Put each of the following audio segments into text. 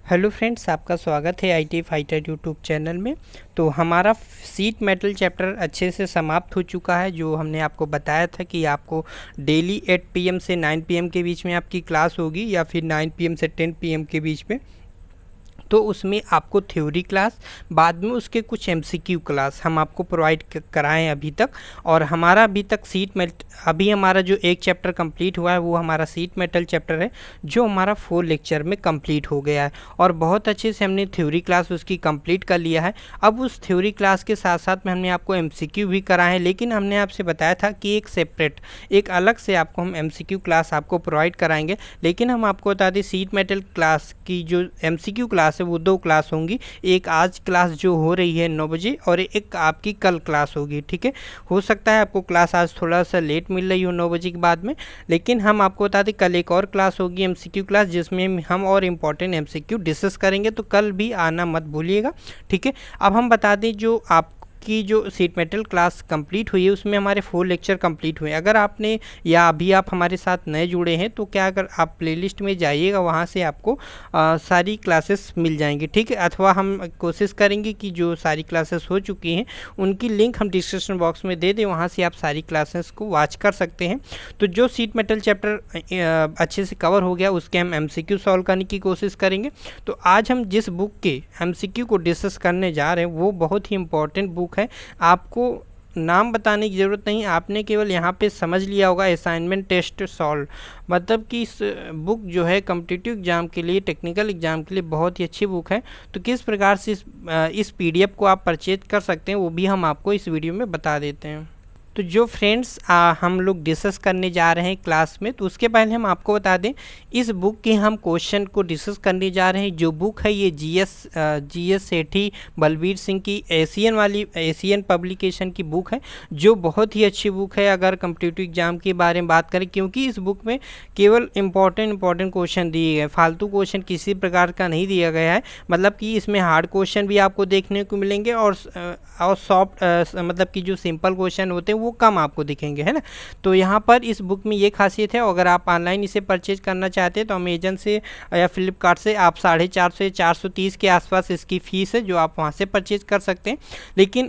Hello friends, आपका स्वागत है IT फाइटर यूट्यूब चैनल में। तो हमारा सीट मेटल चैप्टर अच्छे से समाप्त हो चुका है। जो हमने आपको बताया था कि आपको डेली 8 PM से 9 PM के बीच में आपकी क्लास होगी या फिर 9 PM से 10 PM के बीच में। तो उसमें आपको थ्योरी क्लास, बाद में उसके कुछ MCQ क्लास हम आपको प्रोवाइड कराएँ हैं अभी तक। और हमारा अभी तक अभी हमारा जो एक चैप्टर कंप्लीट हुआ है वो हमारा सीट मेटल चैप्टर है, जो हमारा 4 लेक्चर में कंप्लीट हो गया है और बहुत अच्छे से हमने थ्योरी क्लास उसकी कंप्लीट कर लिया है। अब उस थ्योरी क्लास के साथ साथ में हमने आपको MCQ भी कराए हैं, लेकिन हमने आपसे बताया था कि एक अलग से आपको हम MCQ क्लास आपको प्रोवाइड कराएंगे। लेकिन हम आपको बता दें, सीट मेटल क्लास की जो MCQ क्लास है वो 2 क्लास होंगी। एक आज क्लास जो हो रही है 9 बजे और एक आपकी कल क्लास होगी। ठीक है, हो सकता है आपको क्लास आज थोड़ा सा लेट मिल रही हो 9 बजे के बाद में, लेकिन हम आपको बता दें कल एक और क्लास होगी MCQ क्लास, जिसमें हम और इम्पॉर्टेंट MCQ डिस्कस करेंगे। तो कल भी आना मत भूलिएगा। ठीक है, अब हम बता दें जो आपकी जो सीट मेटल क्लास कंप्लीट हुई है उसमें हमारे 4 लेक्चर कंप्लीट हुए। अगर आपने या अभी आप हमारे साथ नए जुड़े हैं तो क्या, अगर आप प्लेलिस्ट में जाइएगा वहाँ से आपको सारी क्लासेस मिल जाएंगी। ठीक है, अथवा हम कोशिश करेंगे कि जो सारी क्लासेस हो चुकी हैं उनकी लिंक हम डिस्क्रिप्शन बॉक्स में दे दें, वहाँ से आप सारी क्लासेस को वॉच कर सकते हैं। तो जो सीट मेटल चैप्टर अच्छे से कवर हो गया उसके हम MCQ सॉल्व करने की कोशिश करेंगे। तो आज हम जिस बुक के MCQ को डिस्कस करने जा रहे हैं वो बहुत ही इंपॉर्टेंट बुक है। आपको नाम बताने की ज़रूरत नहीं, आपने केवल यहाँ पे समझ लिया होगा असाइनमेंट टेस्ट सॉल्व। मतलब कि इस बुक जो है कॉम्पिटिटिव एग्ज़ाम के लिए, टेक्निकल एग्ज़ाम के लिए बहुत ही अच्छी बुक है। तो किस प्रकार से इस PDF को आप परचेज कर सकते हैं वो भी हम आपको इस वीडियो में बता देते हैं। तो जो फ्रेंड्स हम लोग डिस्कस करने जा रहे हैं क्लास में, तो उसके पहले हम आपको बता दें इस बुक के हम क्वेश्चन को डिस्कस करने जा रहे हैं। जो बुक है ये GS सेठी बलबीर सिंह की एशियन पब्लिकेशन की बुक है, जो बहुत ही अच्छी बुक है अगर कॉम्पिटिटिव एग्जाम के बारे में बात करें, क्योंकि इस बुक में केवल इंपॉर्टेंट क्वेश्चन दिए गए, फालतू क्वेश्चन किसी प्रकार का नहीं दिया गया है। मतलब कि इसमें हार्ड क्वेश्चन भी आपको देखने को मिलेंगे और सॉफ्ट मतलब कि जो सिंपल क्वेश्चन होते हैं वो कम आपको दिखेंगे, है ना। तो यहाँ पर इस बुक में ये खासियत है। अगर आप ऑनलाइन इसे परचेज करना चाहते हैं तो अमेजन से या फ्लिपकार्ट से आप 450 से 430 के आसपास इसकी फ़ीस है, जो आप वहाँ से परचेज कर सकते हैं। लेकिन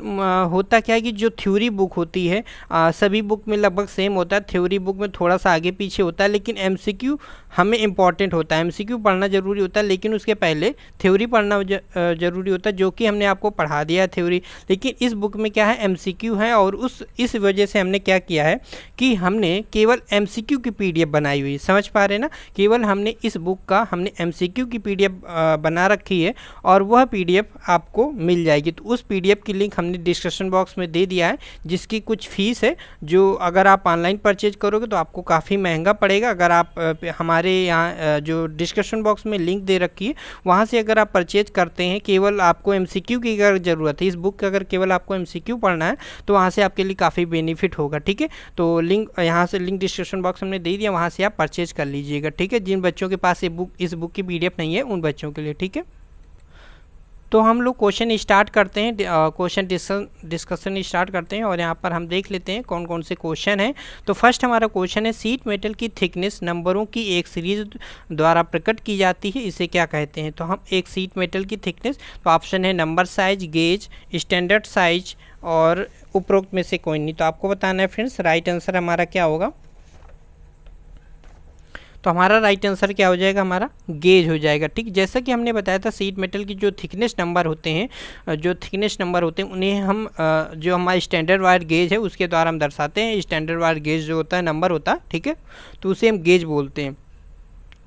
होता क्या है कि जो थ्योरी बुक होती है सभी बुक में लगभग सेम होता है, थ्योरी बुक में थोड़ा सा आगे पीछे होता है, लेकिन MCQ हमें इम्पॉर्टेंट होता है। MCQ पढ़ना ज़रूरी होता है, लेकिन उसके पहले थ्योरी पढ़ना ज़रूरी होता है, जो कि हमने आपको पढ़ा दिया है थ्योरी। लेकिन इस बुक में क्या है, MCQ है, और इस वजह से हमने क्या किया है कि हमने केवल MCQ की PDF बनाई हुई है। समझ पा रहे हैं ना, केवल हमने इस बुक का हमने MCQ की PDF बना रखी है और वह PDF आपको मिल जाएगी। तो उस PDF की लिंक हमने डिस्क्रिप्शन बॉक्स में दे दिया है, जिसकी कुछ फ़ीस है, जो अगर आप ऑनलाइन परचेज करोगे तो आपको काफ़ी महंगा पड़ेगा। अगर आप हमारे यहाँ जो डिस्क्रिप्शन बॉक्स में लिंक दे रखी है वहाँ से अगर आप परचेज करते हैं, केवल आपको MCQ की अगर ज़रूरत है, इस बुक का अगर केवल आपको MCQ पढ़ना है तो वहाँ से आपके लिए काफ़ी बेनिफिट होगा। ठीक है, तो लिंक यहाँ से लिंक डिस्क्रिप्शन बॉक्स हमने दे दिया, वहाँ से आप परचेज कर लीजिएगा। ठीक है, जिन बच्चों के पास इस बुक की PDF नहीं है उन बच्चों के लिए। ठीक है, तो हम लोग क्वेश्चन स्टार्ट करते हैं, क्वेश्चन डिस्कशन स्टार्ट करते हैं और यहाँ पर हम देख लेते हैं कौन कौन से क्वेश्चन हैं। तो फर्स्ट हमारा क्वेश्चन है, सीट मेटल की थिकनेस नंबरों की एक सीरीज द्वारा प्रकट की जाती है, इसे क्या कहते हैं। तो हम एक सीट मेटल की थिकनेस, तो ऑप्शन है number size, gauge, standard size और उपरोक्त में से कोई नहीं। तो आपको बताना है फ्रेंड्स राइट आंसर हमारा क्या होगा। तो हमारा राइट आंसर क्या हो जाएगा, हमारा गेज हो जाएगा। ठीक, जैसा कि हमने बताया था सीट मेटल की जो थिकनेस नंबर होते हैं उन्हें हम जो हमारा स्टैंडर्ड वायर गेज है उसके द्वारा हम दर्शाते हैं। स्टैंडर्ड वायर गेज जो होता है नंबर होता है, ठीक है, तो उसे हम गेज बोलते हैं।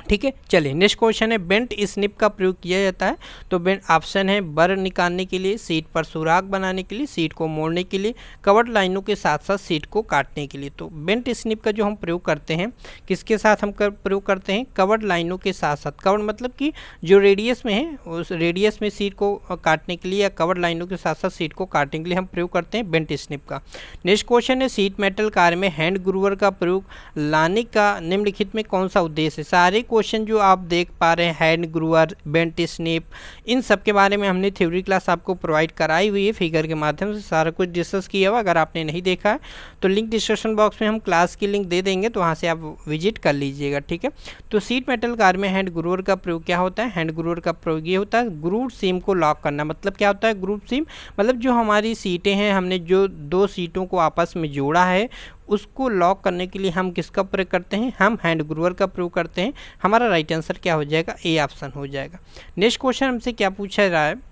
ठीक है, चलिए नेक्स्ट क्वेश्चन है, बेंट स्निप का प्रयोग किया जाता है। तो बेंट ऑप्शन है बर निकालने के लिए, सीट पर सुराग बनाने के लिए, सीट को मोड़ने के लिए, कवर्ड लाइनों के साथ साथ सीट को काटने के लिए। तो बेंट स्निप का जो हम प्रयोग करते हैं किसके साथ हम प्रयोग करते हैं, कवर्ड लाइनों के साथ साथ। कवर्ड मतलब कि जो रेडियस में है उस रेडियस में सीट को काटने के लिए या कवर्ड लाइनों के साथ साथ सीट को काटने के लिए हम प्रयोग करते हैं बेंट स्निप का। नेक्स्ट क्वेश्चन है, सीट मेटल कार में हैंड ग्रूवर का प्रयोग लाने का निम्नलिखित में कौन सा उद्देश्य है। सारे क्वेश्चन जो आप देख पा रहे हैं, हैंड ग्रूअर, बेंट स्नेप, इन सब के बारे में हमने थ्योरी क्लास आपको प्रोवाइड कराई हुई है, फिगर के माध्यम से सारा कुछ डिस्कस किया हुआ। अगर आपने नहीं देखा है तो लिंक डिस्क्रिप्शन बॉक्स में हम क्लास की लिंक दे देंगे, तो वहाँ से आप विजिट कर लीजिएगा, ठीक है। तो सीट मेटल कार में हैंड ग्रूअर का प्रयोग क्या होता है? हैंड ग्रूअर का प्रयोग ये होता है ग्रूव सीम को लॉक करना। मतलब क्या होता है ग्रूव सीम? मतलब जो हमारी सीटें हैं, हमने जो दो सीटों को आपस में जोड़ा है, उसको लॉक करने के लिए हम किसका प्रयोग करते हैं? हम हैंड ग्रूअर का प्रयोग करते हैं। हमारा राइट आंसर क्या हो जाएगा? ए ऑप्शन हो जाएगा। नेक्स्ट क्वेश्चन हमसे क्या पूछा जा रहा है?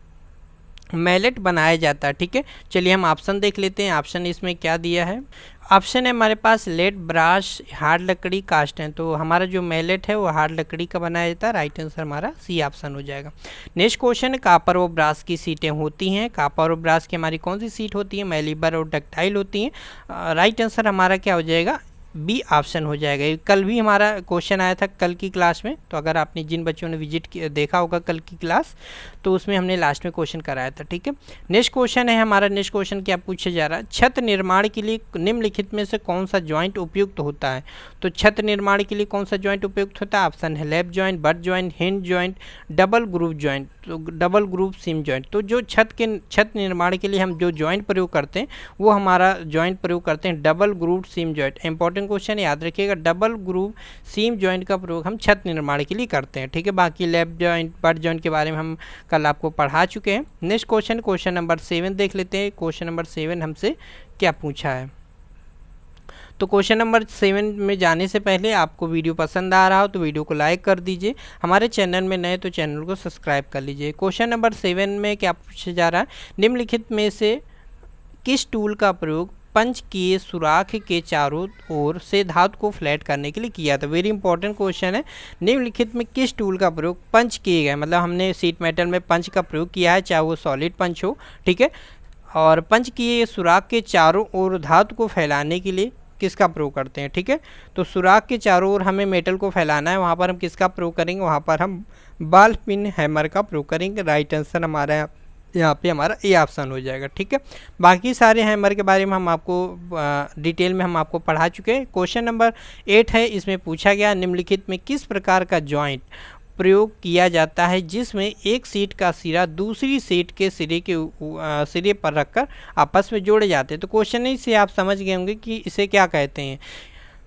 मैलेट बनाया जाता है, ठीक है। चलिए हम ऑप्शन देख लेते हैं। ऑप्शन इसमें क्या दिया है? ऑप्शन है हमारे पास लेड, ब्राश, हार्ड लकड़ी, कास्ट है। तो हमारा जो मैलेट है वो हार्ड लकड़ी का बनाया जाता है। राइट आंसर हमारा सी ऑप्शन हो जाएगा। नेक्स्ट क्वेश्चन है कापर और ब्रास की सीटें होती हैं। कापर और ब्रास की हमारी कौन सी सीट होती है? मैलीबर और डक्टाइल होती हैं। राइट आंसर हमारा क्या हो जाएगा? बी ऑप्शन हो जाएगा। कल भी हमारा क्वेश्चन आया था कल की क्लास में, तो अगर आपने जिन बच्चों ने विजिट देखा होगा कल की क्लास, तो उसमें हमने लास्ट में क्वेश्चन कराया था, ठीक है। नेक्स्ट क्वेश्चन है हमारा, नेक्स्ट क्वेश्चन क्या पूछा जा रहा है? छत निर्माण के लिए निम्नलिखित में से कौन सा जॉइंट उपयुक्त होता है? तो छत निर्माण के लिए कौन सा जॉइंट उपयुक्त होता है? ऑप्शन है lap joint, butt joint, hinge joint, double groove joint. तो डबल ग्रूव सीम जॉइंट। तो जो छत निर्माण के लिए हम जो जॉइंट प्रयोग करते हैं वो हमारा जॉइंट प्रयोग करते हैं डबल ग्रूव सीम जॉइंट। इंपॉर्टेंट क्वेश्चन याद रखिएगा, डबल ग्रूव सीम जॉइंट का प्रयोग हम छत निर्माण के लिए करते हैं, ठीक है। बाकी लैप जॉइंट, बट जॉइंट के बारे में हम कल आपको पढ़ा चुके हैं। नेक्स्ट क्वेश्चन नंबर 7 देख लेते हैं। क्वेश्चन नंबर 7 हमसे क्या पूछा है? तो क्वेश्चन नंबर 7 में जाने से पहले आपको वीडियो पसंद आ रहा हो तो वीडियो को लाइक कर दीजिए। हमारे चैनल में नए तो चैनल को सब्सक्राइब कर लीजिए। क्वेश्चन नंबर 7 में क्या पूछा जा रहा है? निम्नलिखित में से किस टूल का प्रयोग पंच किए सुराख के चारों ओर से धातु को फ्लैट करने के लिए किया था? वेरी इंपॉर्टेंट क्वेश्चन है। निम्नलिखित में किस टूल का प्रयोग पंच किए गए, मतलब हमने सीट मेटल में पंच का प्रयोग किया है, चाहे वो सॉलिड पंच हो, ठीक है। और पंच किए सुराख के चारों ओर धातु को फैलाने के लिए किसका प्रयोग करते हैं, ठीक है। तो सुराख के चारों ओर हमें मेटल को फैलाना है, वहाँ पर हम किसका प्रयोग करेंगे? वहाँ पर हम बॉल पिन हैमर का प्रयोग करेंगे। राइट आंसर हमारा यहाँ पे हमारा ए ऑप्शन हो जाएगा, ठीक है। बाकी सारे हैमर के बारे में हम आपको डिटेल में हम आपको पढ़ा चुके हैं। क्वेश्चन नंबर 8 है, इसमें पूछा गया निम्नलिखित में किस प्रकार का जॉइंट प्रयोग किया जाता है जिसमें एक सीट का सिरा दूसरी सीट के सिरे पर रखकर आपस में जोड़े जाते हैं? तो क्वेश्चन से आप समझ गए होंगे कि इसे क्या कहते हैं।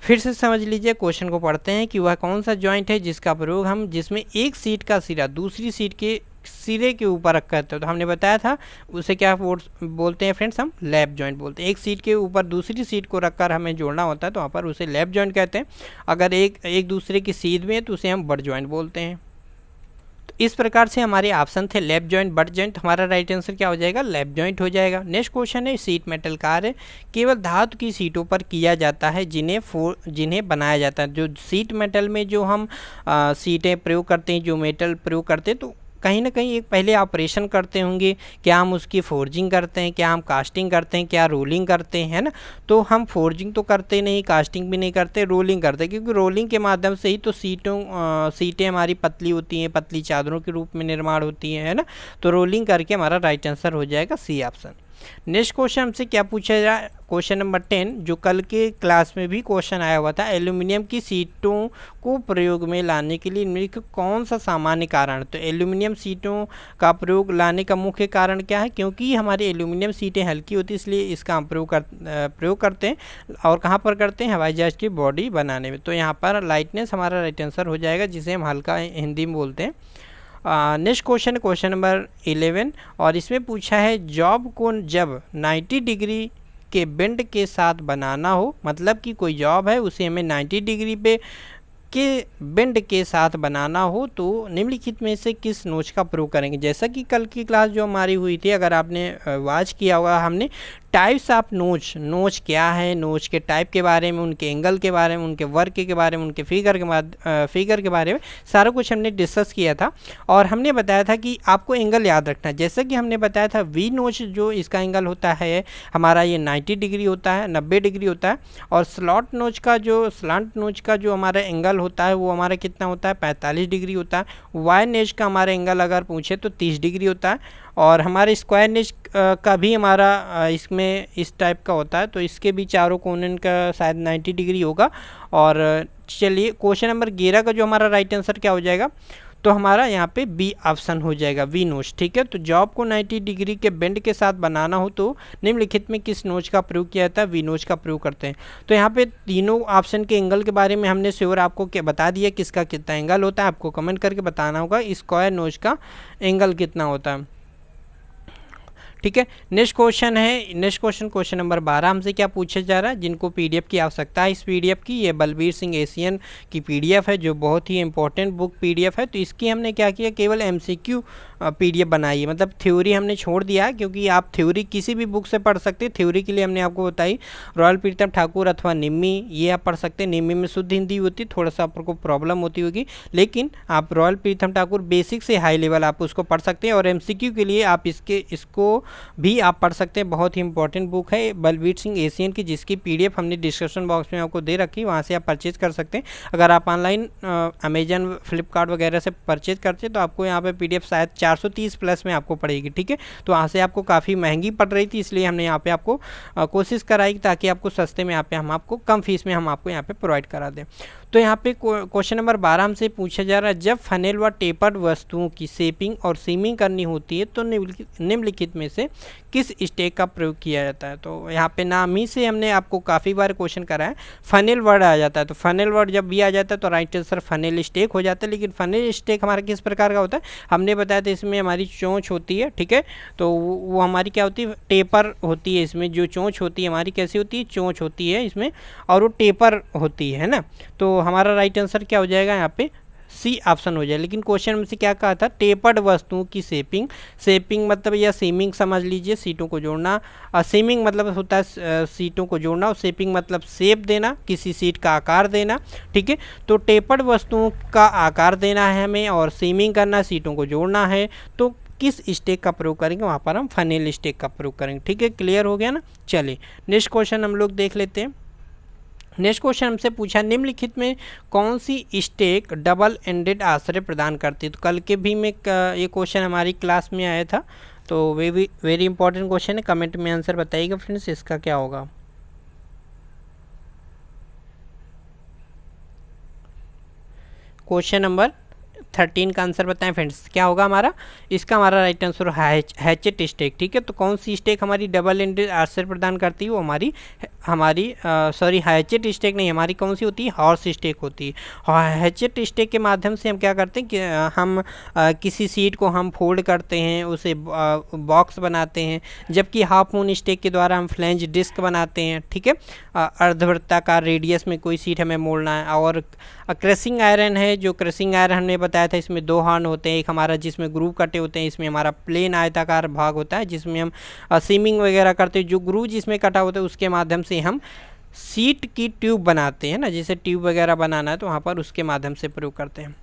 फिर से समझ लीजिए, क्वेश्चन को पढ़ते हैं कि वह कौन सा जॉइंट है जिसका प्रयोग हम जिसमें एक सीट का सिरा दूसरी सीट के सिरे के ऊपर रख करते हैं। तो हमने बताया था उसे क्या बोलते हैं फ्रेंड्स? हम लैप जॉइंट बोलते हैं। एक सीट के ऊपर दूसरी सीट को रखकर हमें जोड़ना होता है तो वहाँ पर उसे लैप जॉइंट कहते हैं। अगर एक दूसरे की सीध में है तो उसे हम बट जॉइंट बोलते हैं। तो इस प्रकार से हमारे ऑप्शन थे लैप जॉइंट, बट जॉइंट। हमारा राइट आंसर क्या हो जाएगा? लैप जॉइंट हो जाएगा। नेक्स्ट क्वेश्चन है सीट मेटल कार है केवल धातु की सीटों पर किया जाता है जिन्हें बनाया जाता है। जो सीट मेटल में जो हम सीटें प्रयोग करते हैं, जो मेटल प्रयोग करते हैं, तो कहीं ना कहीं एक पहले ऑपरेशन करते होंगे। क्या हम उसकी फोर्जिंग करते हैं, क्या हम कास्टिंग करते हैं, क्या रोलिंग करते हैं, है ना। तो हम फोर्जिंग तो करते नहीं, कास्टिंग भी नहीं करते, रोलिंग करते हैं, क्योंकि रोलिंग के माध्यम से ही तो सीटें हमारी पतली होती हैं, पतली चादरों के रूप में निर्माण होती हैं, है ना। तो रोलिंग करके हमारा राइट आंसर हो जाएगा सी ऑप्शन। नेक्स्ट क्वेश्चन हमसे क्या पूछा जा रहा है? क्वेश्चन नंबर 10 जो कल के क्लास में भी क्वेश्चन आया हुआ था, एल्यूमिनियम की सीटों को प्रयोग में लाने के लिए निम्नलिखित कौन सा सामान्य कारण? तो एल्यूमिनियम सीटों का प्रयोग लाने का मुख्य कारण क्या है? क्योंकि हमारी एल्यूमिनियम सीटें हल्की होती है, इसलिए इसका हम प्रयोग करते हैं। और कहाँ पर करते हैं? हवाई जहाज़ की बॉडी बनाने में। तो यहाँ पर लाइटनेस हमारा राइट आंसर हो जाएगा, जिसे हम हल्का हिंदी में बोलते हैं। नेक्स्ट क्वेश्चन नंबर 11 और इसमें पूछा है जॉब को जब 90 डिग्री के बेंड के साथ बनाना हो, मतलब कि कोई जॉब है उसे हमें 90 डिग्री पे के बेंड के साथ बनाना हो, तो निम्नलिखित में से किस नोच का प्रयोग करेंगे? जैसा कि कल की क्लास जो हमारी हुई थी, अगर आपने वॉच किया होगा, हमने टाइप्स ऑफ नोच क्या है, नोच के टाइप के बारे में, उनके एंगल के बारे में, उनके वर्क के बारे में, उनके फिगर के बारे में सारा कुछ हमने डिस्कस किया था। और हमने बताया था कि आपको एंगल याद रखना है। जैसा कि हमने बताया था वी नोच जो इसका एंगल होता है हमारा ये 90 डिग्री होता है, 90 डिग्री होता है। और स्लॉट नोच का जो हमारा एंगल होता है वो हमारा कितना होता है? 45 डिग्री होता है। वाई नोच का हमारा एंगल अगर पूछे तो 30 डिग्री होता है। और हमारे स्क्वायर निच का भी हमारा इसमें इस टाइप का होता है, तो इसके भी चारों कोनन का शायद 90 डिग्री होगा। और चलिए क्वेश्चन नंबर 11 का जो हमारा राइट आंसर क्या हो जाएगा, तो हमारा यहाँ पे बी ऑप्शन हो जाएगा, वी नोच। ठीक है, तो जॉब को 90 डिग्री के बेंड के साथ बनाना हो तो निम्नलिखित में किस नोच का प्रयोग किया जाता है, वी नोच का प्रयोग करते हैं। तो यहाँ पे तीनों ऑप्शन के एंगल के बारे में हमने श्योर आपको क्या बता दिया, किसका कितना एंगल होता है, आपको कमेंट करके बताना होगा स्क्वायर नोच का एंगल कितना होता है। ठीक है, नेक्स्ट क्वेश्चन है, नेक्स्ट क्वेश्चन नंबर 12 हमसे क्या पूछा जा रहा है, जिनको पीडीएफ की आवश्यकता है इस पीडीएफ की, ये बलबीर सिंह एशियन की पीडीएफ है जो बहुत ही इंपॉर्टेंट बुक पीडीएफ है। तो इसकी हमने क्या किया, केवल एमसीक्यू पीडीएफ बनाई है, मतलब थ्योरी हमने छोड़ दिया है, क्योंकि आप थ्योरी किसी भी बुक से पढ़ सकते हैं। थ्योरी के लिए हमने आपको बताई रॉयल प्रीतम ठाकुर अथवा निम्मी, ये आप पढ़ सकते हैं। निम्मी में शुद्ध हिंदी होती, थोड़ा सा आपको प्रॉब्लम होती होगी, लेकिन आप रॉयल प्रीतम ठाकुर बेसिक से हाई लेवल आप उसको पढ़ सकते हैं। और एमसीक्यू के लिए आप इसको भी आप पढ़ सकते हैं, बहुत ही इंपॉर्टेंट बुक है बलबीर सिंह एशियन की, जिसकी पीडीएफ हमने डिस्क्रिप्शन बॉक्स में आपको दे रखी, वहाँ से आप परचेज कर सकते हैं। अगर आप ऑनलाइन अमेजन फ्लिपकार्ट वगैरह से परचेज करते हैं तो आपको यहाँ पे पीडीएफ शायद 430 प्लस में आपको पड़ेगी। ठीक है, तो वहाँ से आपको काफ़ी महंगी पड़ रही थी, इसलिए हमने यहाँ पे आपको कोशिश कराई ताकि आपको सस्ते में यहाँ पे हम आपको कम फीस में हम आपको यहाँ पे प्रोवाइड करा दें। तो यहाँ पे क्वेश्चन नंबर 12 हमसे पूछा जा रहा है, जब फनेल व टेपर्ड वस्तुओं की शेपिंग और सीमिंग करनी होती है तो निम्नलिखित में से किस स्टेक का प्रयोग किया जाता है। तो यहाँ पे नाम ही से हमने आपको काफ़ी बार क्वेश्चन करा है, फनेल वर्ड आ जाता है। तो फनेल वर्ड जब भी आ जाता है तो राइट आंसर फनेल स्टेक हो जाता है। लेकिन फनेल स्टेक हमारा किस प्रकार का होता है, हमने बताया था इसमें हमारी चोंच होती है। ठीक है, तो वो हमारी क्या होती है, टेपर होती है। इसमें जो चोंच होती है हमारी कैसी होती है, चोंच होती है इसमें, और वो टेपर होती है ना। तो हमारा राइट आंसर क्या हो जाएगा, यहाँ पे सी ऑप्शन हो जाए। लेकिन क्वेश्चन में से क्या कहा था, टेपर्ड वस्तुओं की शेपिंग मतलब या सीमिंग समझ लीजिए, सीटों को जोड़ना। सीमिंग मतलब होता है सीटों को जोड़ना, और शेपिंग मतलब शेप देना, किसी सीट का आकार देना। ठीक है, तो टेपर्ड वस्तुओं का आकार देना है हमें, और सीमिंग करना, सीटों को जोड़ना है, तो किस स्टेक का प्रयोग करेंगे, वहाँ पर हम फनेल स्टेक का प्रयोग करेंगे। ठीक है, क्लियर हो गया ना। चलिए नेक्स्ट क्वेश्चन हम लोग देख लेते हैं। नेक्स्ट क्वेश्चन हमसे पूछा, निम्नलिखित में कौन सी स्टेक डबल एंडेड आश्रय प्रदान करती है। तो कल के भी में ये क्वेश्चन हमारी क्लास में आया था, तो वे भी वेरी इंपॉर्टेंट क्वेश्चन है। कमेंट में आंसर बताइएगा फ्रेंड्स, इसका क्या होगा। क्वेश्चन नंबर 13 का आंसर बताएं फ्रेंड्स, क्या होगा हमारा, इसका हमारा राइट आंसर हैचेट स्टेक। ठीक है, तो कौन सी स्टेक हमारी डबल एंडेड आश्रय प्रदान करती है, वो हमारी सॉरी हैचेट स्टेक नहीं, हमारी कौन सी होती है, हॉर्स स्टेक होती है। हैचेट स्टेक के माध्यम से हम क्या करते हैं कि हम किसी सीट को हम फोल्ड करते हैं, उसे बॉक्स बनाते हैं, जबकि हाफ मून स्टेक के द्वारा हम फ्लैंज डिस्क बनाते हैं। ठीक है, अर्धवृत्ताकार रेडियस में कोई सीट हमें मोड़ना है। और क्रशिंग आयरन है, जो क्रशिंग आयरन हमने बताया था, इसमें 2 हॉर्न होते हैं, एक हमारा जिसमें ग्रूव कटे होते हैं, इसमें हमारा प्लेन आयताकार भाग होता है जिसमें हम सीमिंग वगैरह करते हैं। जो ग्रूव जिसमें कटा होता है उसके माध्यम से हम सीट की ट्यूब बनाते हैं ना, जैसे ट्यूब वगैरह बनाना है तो वहाँ पर उसके माध्यम से प्रयोग करते हैं।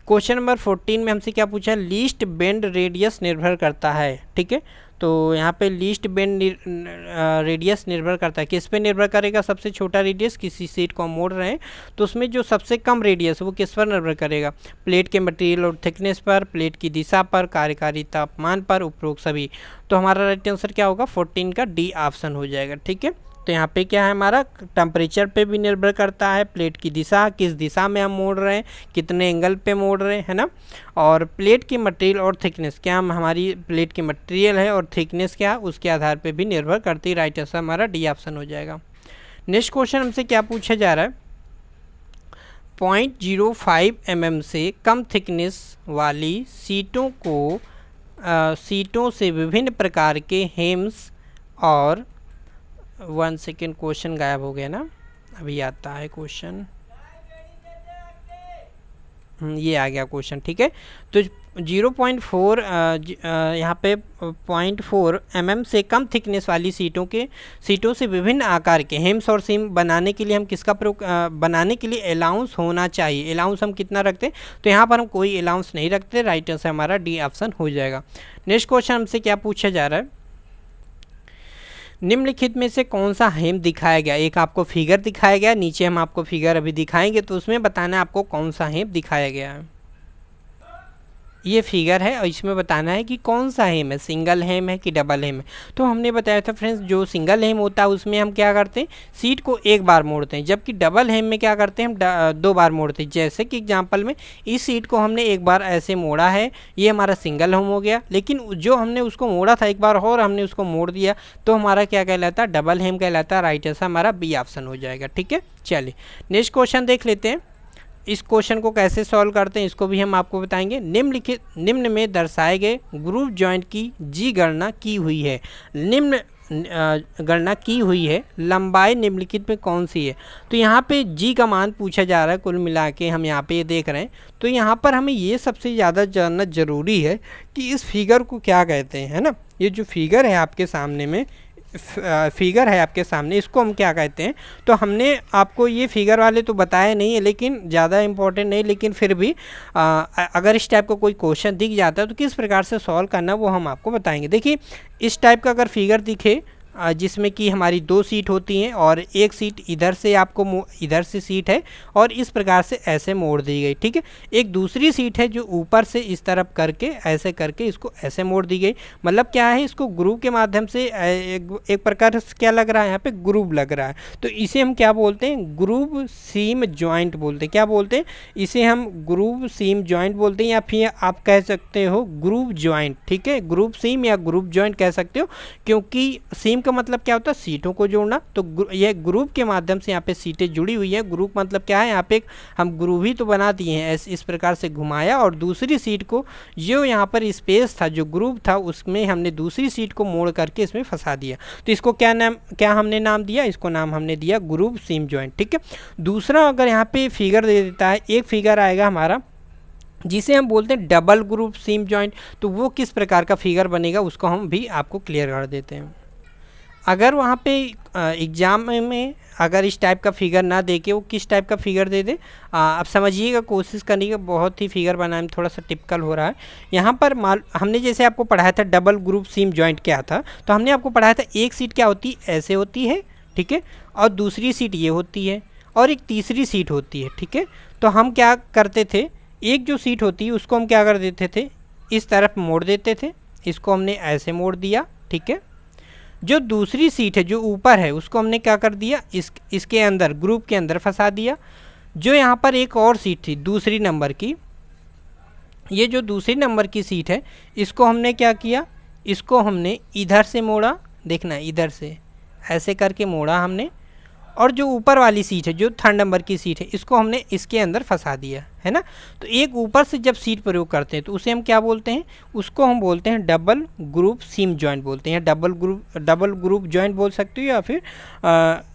क्वेश्चन नंबर 14 में हमसे क्या पूछा है, लीस्ट बेंड रेडियस निर्भर करता है। ठीक है, तो यहाँ पे लीस्ट बेंड रेडियस निर्भर करता है, किस पे निर्भर करेगा, सबसे छोटा रेडियस, किसी सीट को हम मोड़ रहे हैं तो उसमें जो सबसे कम रेडियस वो किस पर निर्भर करेगा, प्लेट के मटेरियल और थिकनेस पर, प्लेट की दिशा पर, कार्यकारी तापमान पर, उपरोक्त सभी। तो हमारा राइट आंसर क्या होगा, 14 का डी ऑप्शन हो जाएगा। ठीक है, तो यहाँ पे क्या है हमारा, टेम्परेचर पे भी निर्भर करता है, प्लेट की दिशा, किस दिशा में हम मोड़ रहे हैं, कितने एंगल पे मोड़ रहे हैं, है ना, और प्लेट की मटेरियल और थिकनेस, क्या हम हमारी प्लेट की मटेरियल है और थिकनेस क्या है उसके आधार पे भी निर्भर करती है। राइट आंसर हमारा डी ऑप्शन हो जाएगा। नेक्स्ट क्वेश्चन हमसे क्या पूछा जा रहा है, 0.05 mm से कम थिकनेस वाली सीटों से विभिन्न प्रकार के हेम्स और 1 सेकेंड, क्वेश्चन गायब हो गया ना, अभी आता है क्वेश्चन, ये आ गया क्वेश्चन। ठीक है, तो 0.4 यहाँ पे 0.4 mm से कम थिकनेस वाली सीटों से विभिन्न आकार के हेम्स और सीम बनाने के लिए हम किसका प्रयोग बनाने के लिए अलाउंस होना चाहिए। अलाउंस हम कितना रखते हैं, तो यहाँ पर हम कोई अलाउंस नहीं रखते। राइट आंसर हमारा डी ऑप्शन हो जाएगा। नेक्स्ट क्वेश्चन हमसे क्या पूछा जा रहा है, निम्नलिखित में से कौन सा हेम दिखाया गया, एक आपको फिगर दिखाया गया, नीचे हम आपको फिगर अभी दिखाएंगे, तो उसमें बताना है आपको कौन सा हेम दिखाया गया है। ये फिगर है और इसमें बताना है कि कौन सा हेम है, सिंगल हेम है कि डबल हेम है। तो हमने बताया था फ्रेंड्स, जो सिंगल हेम होता है उसमें हम क्या करते हैं, सीट को एक बार मोड़ते हैं, जबकि डबल हेम में क्या करते हैं, हम दो बार मोड़ते हैं। जैसे कि एग्जांपल में इस सीट को हमने एक बार ऐसे मोड़ा है, ये हमारा सिंगल हेम हो गया, लेकिन जो हमने उसको मोड़ा था एक बार और हमने उसको मोड़ दिया तो हमारा क्या कहलाता है, डबल हेम कहलाता है। राइट आंसर हमारा बी ऑप्शन हो जाएगा। ठीक है, चलिए नेक्स्ट क्वेश्चन देख लेते हैं। इस क्वेश्चन को कैसे सॉल्व करते हैं इसको भी हम आपको बताएंगे। निम्न में दर्शाए गए ग्रुप जॉइंट की जी गणना की हुई है। निम्न गणना की हुई है, लंबाई निम्नलिखित में कौन सी है। तो यहाँ पे जी का मान पूछा जा रहा है, कुल मिला के हम यहाँ पे ये देख रहे हैं। तो यहाँ पर हमें ये सबसे ज़्यादा जानना ज़रूरी है कि इस फिगर को क्या कहते हैं, है ना। ये जो फिगर है आपके सामने में, फिगर है आपके सामने, इसको हम क्या कहते हैं। तो हमने आपको ये फिगर वाले तो बताया नहीं है, लेकिन ज़्यादा इम्पोर्टेंट नहीं, लेकिन फिर भी अगर इस टाइप का कोई क्वेश्चन दिख जाता है तो किस प्रकार से सॉल्व करना वो हम आपको बताएंगे। देखिए इस टाइप का अगर फिगर दिखे जिसमें कि हमारी दो सीट होती हैं और एक सीट इधर से आपको इधर से सीट है और इस प्रकार से ऐसे मोड़ दी गई। ठीक है, एक दूसरी सीट है जो ऊपर से इस तरफ करके ऐसे करके इसको ऐसे मोड़ दी गई। मतलब क्या है, इसको ग्रुप के माध्यम से एक प्रकार से क्या लग रहा है, यहाँ पे ग्रुप लग रहा है। तो इसे हम क्या बोलते हैं, ग्रुप सीम जॉइंट बोलते हैं। क्या बोलते हैं, इसे हम ग्रुप सीम जॉइंट बोलते हैं, या फिर आप कह सकते हो ग्रुप जॉइंट। ठीक है, ग्रुप सीम या ग्रुप जॉइंट कह सकते हो, क्योंकि सीम का मतलब क्या होता है, सीटों को जोड़ना। तो यह ग्रुप के माध्यम से यहाँ पे सीटें जुड़ी हुई है। ग्रुप मतलब क्या है, यहाँ पे हम ग्रुप ही तो बना दिए हैं, इस प्रकार से घुमाया और दूसरी सीट को जो यहाँ पर स्पेस था, जो ग्रुप था, उसमें हमने दूसरी सीट को मोड़ करके इसमें फंसा दिया। तो इसको क्या हमने नाम दिया, इसको नाम हमने दिया ग्रुप सीम जॉइंट। ठीक है, दूसरा अगर यहाँ पे फिगर दे देता है, एक फिगर आएगा हमारा जिसे हम बोलते हैं डबल ग्रुप सीम जॉइंट। तो वो किस प्रकार का फिगर बनेगा उसको हम भी आपको क्लियर कर देते हैं। अगर वहाँ पे एग्ज़ाम में अगर इस टाइप का फिगर ना दे के वो किस टाइप का फिगर दे दे, आप समझिएगा, कोशिश करने का। बहुत ही फिगर बनाने में थोड़ा सा टिपिकल हो रहा है यहाँ पर। हमने जैसे आपको पढ़ाया था डबल ग्रुप सीम जॉइंट क्या था, तो हमने आपको पढ़ाया था एक सीट क्या होती है, ऐसे होती है। ठीक है, और दूसरी सीट ये होती है और एक तीसरी सीट होती है। ठीक है, तो हम क्या करते थे, एक जो सीट होती है उसको हम क्या कर देते थे, इस तरफ मोड़ देते थे, इसको हमने ऐसे मोड़ दिया। ठीक है, जो दूसरी सीट है जो ऊपर है उसको हमने क्या कर दिया, इसके अंदर ग्रुप के अंदर फंसा दिया। जो यहाँ पर एक और सीट थी दूसरी नंबर की, ये जो दूसरी नंबर की सीट है इसको हमने क्या किया, इसको हमने इधर से मोड़ा, देखना इधर से ऐसे करके मोड़ा हमने, और जो ऊपर वाली सीट है जो थर्ड नंबर की सीट है इसको हमने इसके अंदर फंसा दिया, है ना। तो एक ऊपर से जब सीट प्रयोग करते हैं तो उसे हम क्या बोलते हैं, उसको हम बोलते हैं डबल ग्रुप सीम जॉइंट बोलते हैं। डबल ग्रुप जॉइंट बोल सकते हो या फिर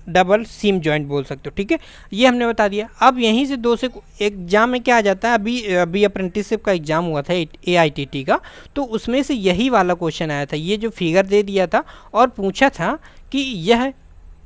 डबल सीम जॉइंट बोल सकते हो। ठीक है, ये हमने बता दिया। अब यहीं से दो से एग्जाम में क्या आ जाता है, अभी अप्रेंटिसशिप का एग्ज़ाम हुआ था AITT का, तो उसमें से यही वाला क्वेश्चन आया था। ये जो फिगर दे दिया था और पूछा था कि यह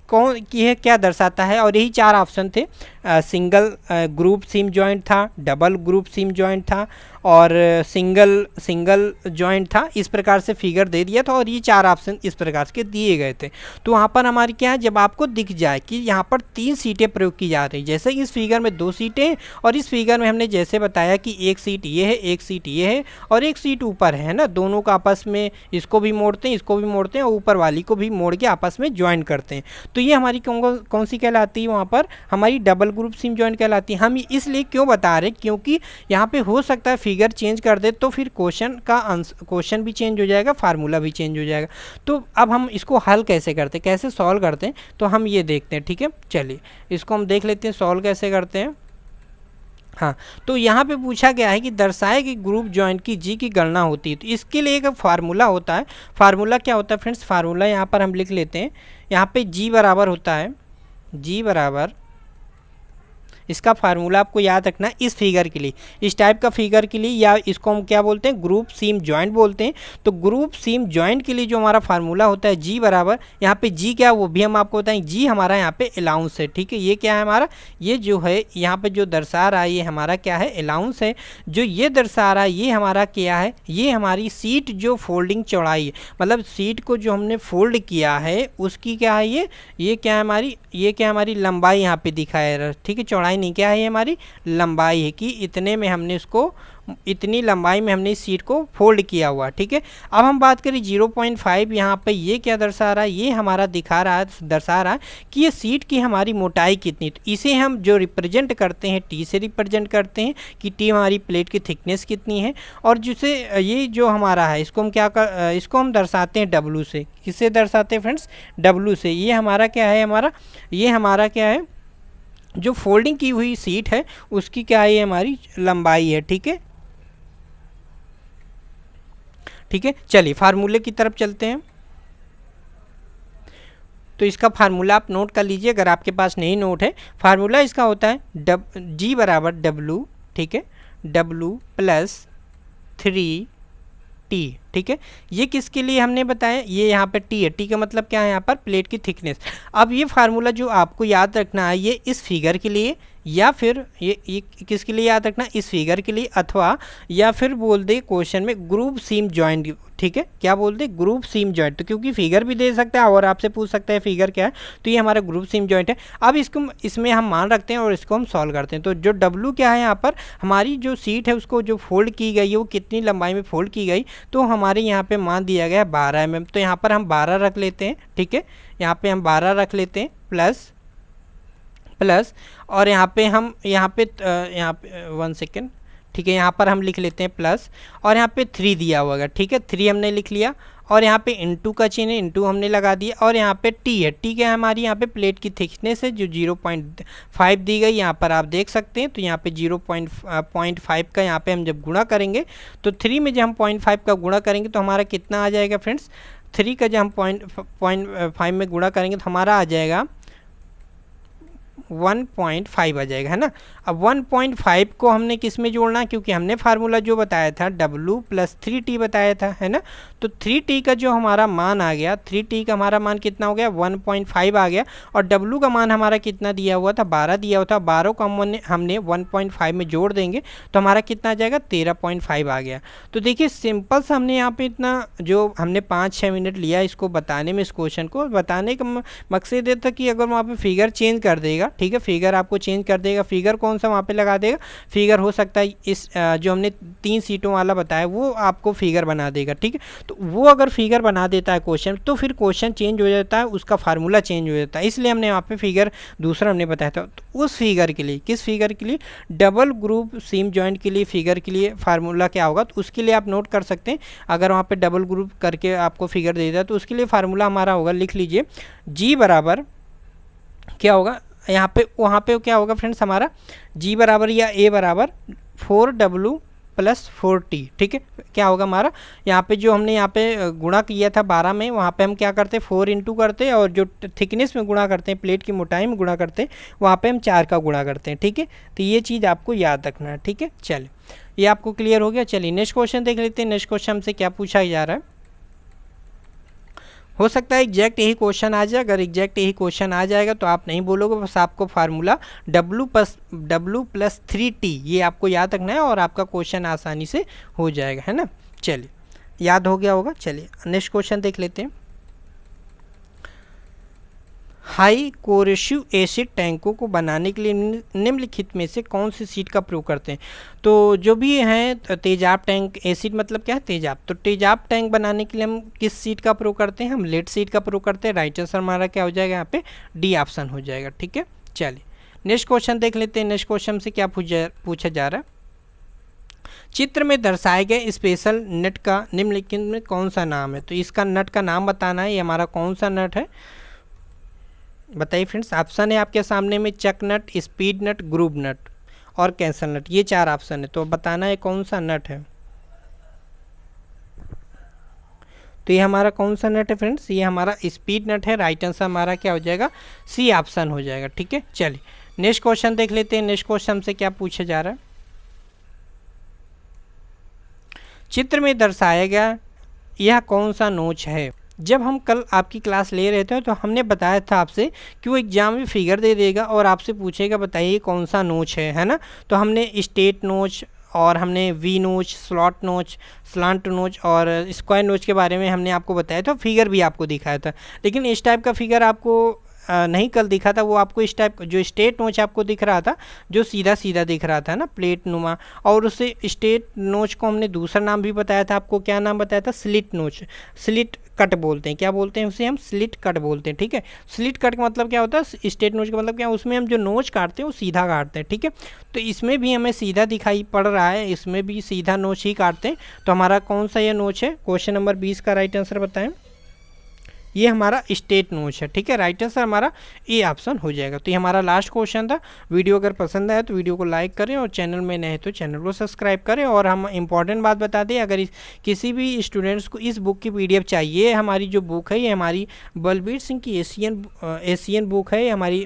कौन की है, क्या दर्शाता है, और यही चार ऑप्शन थे। सिंगल ग्रुप सीम जॉइंट था, डबल ग्रुप सीम जॉइंट था और सिंगल जॉइंट था। इस प्रकार से फिगर दे दिया था और ये चार ऑप्शन इस प्रकार के दिए गए थे। तो वहाँ पर हमारी क्या है, जब आपको दिख जाए कि यहाँ पर 3 सीटें प्रयोग की जा रही, जैसे इस फिगर में 2 सीटें हैं और इस फिगर में हमने जैसे बताया कि एक सीट ये है, एक सीट ये है और एक सीट ऊपर है ना, दोनों का आपस में इसको भी मोड़ते हैं, इसको भी मोड़ते हैं और ऊपर वाली को भी मोड़ के आपस में ज्वाइन करते हैं। तो ये हमारी कौन सी कहलाती है, वहाँ पर हमारी डबल ग्रुप सीम जॉइंट कहलाती है। हम इसलिए क्यों बता रहे, क्योंकि यहाँ पे हो सकता है फिगर चेंज कर दे तो फिर क्वेश्चन भी चेंज हो जाएगा, फार्मूला भी चेंज हो जाएगा। तो अब हम इसको हल कैसे करते, कैसे सॉल्व करते हैं, तो हम ये देखते हैं। ठीक है, चलिए इसको हम देख लेते हैं सॉल्व कैसे करते हैं। हाँ, तो यहाँ पे पूछा गया है कि दर्शाए कि ग्रुप जॉइंट की जी की गणना होती है। तो इसके लिए एक फार्मूला होता है। फार्मूला क्या होता है फ्रेंड्स, फार्मूला यहाँ पर हम लिख लेते हैं। यहाँ पे जी बराबर होता है, जी बराबर, इसका फार्मूला आपको याद रखना है इस फिगर के लिए, इस टाइप का फिगर के लिए, या इसको हम क्या बोलते हैं, ग्रुप सीम जॉइंट बोलते हैं। तो ग्रुप सीम जॉइंट के लिए जो हमारा फार्मूला होता है जी बराबर, यहाँ पे जी क्या है वो भी हम आपको बताएं। जी हमारा यहाँ पे अलाउंस है। ठीक है, ये क्या है हमारा, ये जो है यहाँ पे जो दर्शा रहा है ये हमारा क्या है, अलाउंस है। जो ये दर्शा रहा है ये हमारा क्या है, ये हमारी सीट जो फोल्डिंग चौड़ाई है, मतलब सीट को जो हमने फोल्ड किया है उसकी क्या है, ये क्या है हमारी, ये क्या हमारी लंबाई यहाँ पे दिखाया है। ठीक है, चौड़ाई नहीं, क्या है ये हमारी लंबाई है कि इतने में हमने इसको इतनी लंबाई में हमने इस शीट को फोल्ड किया हुआ, ठीक है। अब हम बात करें 0.5, यहाँ पे ये क्या दर्शा रहा है, ये हमारा दर्शा रहा है कि ये शीट की हमारी मोटाई कितनी। तो इसे हम जो रिप्रेजेंट करते हैं टी से रिप्रेजेंट करते हैं कि टी हमारी प्लेट की थिकनेस कितनी है। और जिसे ये जो हमारा है इसको हम इसको हम दर्शाते हैं डब्लू से। किससे दर्शाते हैं फ्रेंड्स? डब्लू से। ये हमारा क्या है, ये हमारा क्या है, जो फोल्डिंग की हुई सीट है उसकी क्या है, हमारी लंबाई है, ठीक है। ठीक है, चलिए फार्मूले की तरफ चलते हैं। तो इसका फार्मूला आप नोट कर लीजिए अगर आपके पास नहीं नोट है। फार्मूला इसका होता है जी बराबर डब्लू, ठीक है, डब्लू प्लस 3T, ठीक है। ये किसके लिए हमने बताया, ये यहाँ पे टी है, टी का मतलब क्या है यहाँ पर, प्लेट की थिकनेस। अब ये फार्मूला जो आपको याद रखना है ये इस फिगर के लिए, या फिर ये किसके लिए याद रखना, इस फिगर के लिए, अथवा या फिर बोल दे क्वेश्चन में ग्रुप सीम जॉइंट, ठीक है। क्या बोल दे, ग्रुप सीम जॉइंट। तो क्योंकि फिगर भी दे सकता है और आपसे पूछ सकता है फिगर क्या है, तो ये हमारा ग्रुप सीम जॉइंट है। अब इसमें हम मान रखते हैं और इसको हम सॉल्व करते हैं। तो जो डब्लू क्या है यहाँ पर, हमारी जो सीट है उसको जो फोल्ड की गई है वो कितनी लंबाई में फोल्ड की गई, तो हमारे यहाँ पे मान दिया गया है 12 mm। तो यहाँ पर हम 12 रख लेते हैं, ठीक है। यहाँ पे हम 12 रख लेते हैं प्लस और यहाँ पे 1 सेकेंड, ठीक है, यहाँ पर हम लिख लेते हैं प्लस, और यहाँ पे 3 दिया हुआ है, ठीक है, 3 हमने लिख लिया। और यहाँ पे इंटू का चिन्ह है, इंटू हमने लगा दिया। और यहाँ पे टी है, टी क्या है हमारी, यहाँ पे प्लेट की थिकनेस है जो 0.5 दी गई, यहाँ पर आप देख सकते हैं। तो यहाँ पे 0.5 का यहाँ पे हम जब गुणा करेंगे तो 3 में जब हम 0.5 का गुणा करेंगे तो हमारा कितना आ जाएगा फ्रेंड्स, 3 का जब हम 0.5 में गुणा करेंगे तो हमारा आ जाएगा 1.5 आ जाएगा, है ना। अब 1.5 को हमने किस में जोड़ना, क्योंकि हमने फार्मूला जो बताया था W प्लस 3T बताया था, है ना। तो 3T का जो हमारा मान आ गया, 3T का हमारा मान कितना हो गया, 1.5 आ गया। और W का मान हमारा कितना दिया हुआ था, 12 दिया हुआ था। 12 को हमने 1.5 में जोड़ देंगे तो हमारा कितना आ जाएगा, 13.5 आ गया। तो देखिए सिंपल सा हमने यहाँ पे इतना जो हमने 5-6 मिनट लिया इसको बताने में, इस क्वेश्चन को बताने का मकसद ये था कि अगर वहाँ पे फिगर चेंज कर देगा, ठीक है, फिगर आपको चेंज कर देगा, फिगर कौन सा वहाँ पे लगा देगा, फिगर हो सकता है इस जो हमने 3 सीटों वाला बताया वो आपको फिगर बना देगा, ठीक है। तो वो अगर फिगर बना देता है क्वेश्चन, तो फिर क्वेश्चन चेंज हो जाता है, उसका फार्मूला चेंज हो जाता है। इसलिए हमने यहाँ पे फिगर दूसरा हमने बताया था। तो उस फिगर के लिए, किस फिगर के लिए, डबल ग्रुप सीम जॉइंट के लिए फिगर के लिए फार्मूला क्या होगा, तो उसके लिए आप नोट कर सकते हैं। अगर वहाँ पे डबल ग्रुप करके आपको फिगर दे देता है तो उसके लिए फार्मूला हमारा होगा, लिख लीजिए, जी बराबर क्या होगा यहाँ पे, वहाँ पे क्या होगा फ्रेंड्स हमारा, जी बराबर या ए बराबर 4W प्लस 4T, ठीक है। क्या होगा हमारा, यहाँ पे जो हमने यहाँ पे गुणा किया था 12 में, वहाँ पे हम क्या करते, 4 इंटू करते, और जो थिकनेस में गुणा करते हैं, प्लेट की मोटाई में गुणा करते हैं, वहाँ पे हम 4 का गुणा करते हैं, ठीक है। तो ये चीज़ आपको याद रखना है, ठीक है। चलिए ये आपको क्लियर हो गया। चलिए नेक्स्ट क्वेश्चन देख लेते हैं। नेक्स्ट क्वेश्चन हमसे क्या पूछा जा रहा है। हो सकता है एग्जैक्ट यही क्वेश्चन आ जाए। अगर एग्जैक्ट यही क्वेश्चन आ जाएगा तो आप नहीं बोलोगे, बस आपको फार्मूला W प्लस 3T ये आपको याद रखना है और आपका क्वेश्चन आसानी से हो जाएगा, है ना। चलिए याद हो गया होगा। चलिए नेक्स्ट क्वेश्चन देख लेते हैं। हाई कोरेसिव एसिड टैंकों को बनाने के लिए निम्नलिखित में से कौन सी सीट का प्रयोग करते हैं। तो जो भी हैं तेजाब टैंक, एसिड मतलब क्या है, तेजाब। तो तेजाब टैंक बनाने के लिए हम किस सीट का प्रयोग करते हैं, हम लेड सीट का प्रयोग करते हैं। राइट आंसर हमारा क्या हो जाएगा, यहाँ पे डी ऑप्शन हो जाएगा, ठीक है। चलिए नेक्स्ट क्वेश्चन देख लेते हैं। नेक्स्ट क्वेश्चन से क्या पूछा जा रहा है। चित्र में दर्शाए गए स्पेशल नट का निम्नलिखित में कौन सा नाम है। तो इसका नट का नाम बताना है, ये हमारा कौन सा नट है, बताइए फ्रेंड्स। ऑप्शन है आपके सामने में, चक नट, स्पीड नट, ग्रूव नट और कैंसल नट, ये 4 ऑप्शन है। तो बताना है कौन सा नट है। तो ये हमारा कौन सा नट है फ्रेंड्स, ये हमारा स्पीड नट है। राइट आंसर हमारा क्या हो जाएगा, सी ऑप्शन हो जाएगा, ठीक है। चलिए नेक्स्ट क्वेश्चन देख लेते हैं। नेक्स्ट क्वेश्चन से क्या पूछा जा रहा है। चित्र में दर्शाया गया यह कौन सा नोच है। जब हम कल आपकी क्लास ले रहे थे तो हमने बताया था आपसे कि वो एग्जाम में फिगर दे देगा और आपसे पूछेगा बताइए कौन सा नोच है ना। तो हमने स्टेट नोच और हमने वी नोच, स्लॉट नोच, स्लांट नोच और स्क्वायर नोच के बारे में हमने आपको बताया था, फिगर भी आपको दिखाया था। लेकिन इस टाइप का फिगर आपको नहीं कल दिखा था, वो आपको इस टाइप जो स्टेट नोच आपको दिख रहा था, जो सीधा सीधा दिख रहा था ना, प्लेट नुमा, और उसे स्टेट नोच को हमने दूसरा नाम भी बताया था आपको। क्या नाम बताया था? स्लिट नोच, स्लिट कट बोलते हैं। क्या बोलते हैं उसे? हम स्लिट कट बोलते हैं। ठीक है, स्लिट कट का मतलब क्या होता है? स्टेट नोच का मतलब क्या? उसमें हम जो नोच काटते हैं वो सीधा काटते हैं। ठीक है, तो इसमें भी हमें सीधा दिखाई पड़ रहा है, इसमें भी सीधा नोच ही काटते हैं। तो हमारा कौन सा ये नोच है? क्वेश्चन नंबर 20 का राइट आंसर बताएं। ये हमारा स्टेट नोच है। ठीक है, राइट आंसर हमारा ए ऑप्शन हो जाएगा। तो ये हमारा लास्ट क्वेश्चन था। वीडियो अगर पसंद आया तो वीडियो को लाइक करें, और चैनल में नए तो चैनल को सब्सक्राइब करें। और हम इंपॉर्टेंट बात बता दें, अगर किसी भी स्टूडेंट्स को इस बुक की PDF चाहिए, हमारी जो बुक है ये हमारी बलबीर सिंह की एशियन बुक है, ये हमारी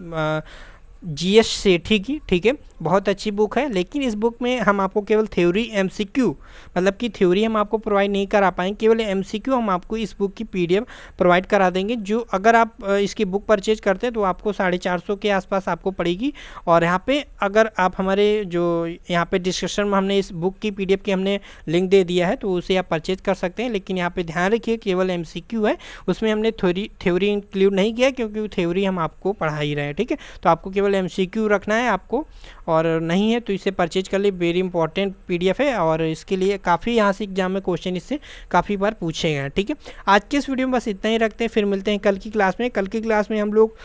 GS सेठी की। ठीक है, बहुत अच्छी बुक है, लेकिन इस बुक में हम आपको केवल थ्योरी MCQ, मतलब कि थ्योरी हम आपको प्रोवाइड नहीं करा पाएंगे, केवल MCQ हम आपको इस बुक की PDF प्रोवाइड करा देंगे, जो अगर आप इसकी बुक परचेज करते हैं तो आपको 450 के आसपास आपको पड़ेगी। और यहाँ पे अगर आप हमारे जो यहाँ पे डिस्क्रिप्शन में हमने इस बुक की PDF की हमने लिंक दे दिया है, तो उसे आप परचेज कर सकते हैं। लेकिन यहाँ पे ध्यान रखिए, केवल MCQ है, उसमें हमने थ्योरी इंक्लूड नहीं किया, क्योंकि थ्योरी हम आपको पढ़ा ही रहे हैं। ठीक है, तो आपको केवल MCQ रखना है आपको, और नहीं है तो इसे परचेज कर लिए। वेरी इंपॉर्टेंट PDF है, और इसके लिए काफ़ी यहाँ से एग्जाम में क्वेश्चन इससे काफ़ी बार पूछे गए। ठीक है, आज के इस वीडियो में बस इतना ही रखते हैं, फिर मिलते हैं कल की क्लास में। कल की क्लास में हम लोग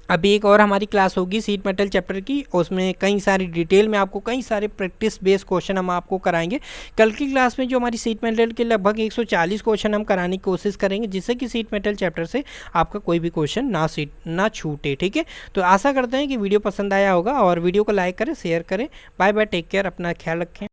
अभी एक और हमारी क्लास होगी सीट मेटल चैप्टर की, उसमें कई सारी डिटेल में आपको कई सारे प्रैक्टिस बेस्ड क्वेश्चन हम आपको कराएंगे। कल की क्लास में जो हमारी सीट मेटल के लगभग 140 क्वेश्चन हम कराने की कोशिश करेंगे, जिससे कि सीट मेटल चैप्टर से आपका कोई भी क्वेश्चन ना छूटे। ठीक है, तो आशा करते हैं कि वीडियो पसंद आया होगा, और वीडियो को लाइक करें, शेयर करें। बाय बाय, टेक केयर, अपना ख्याल रखें।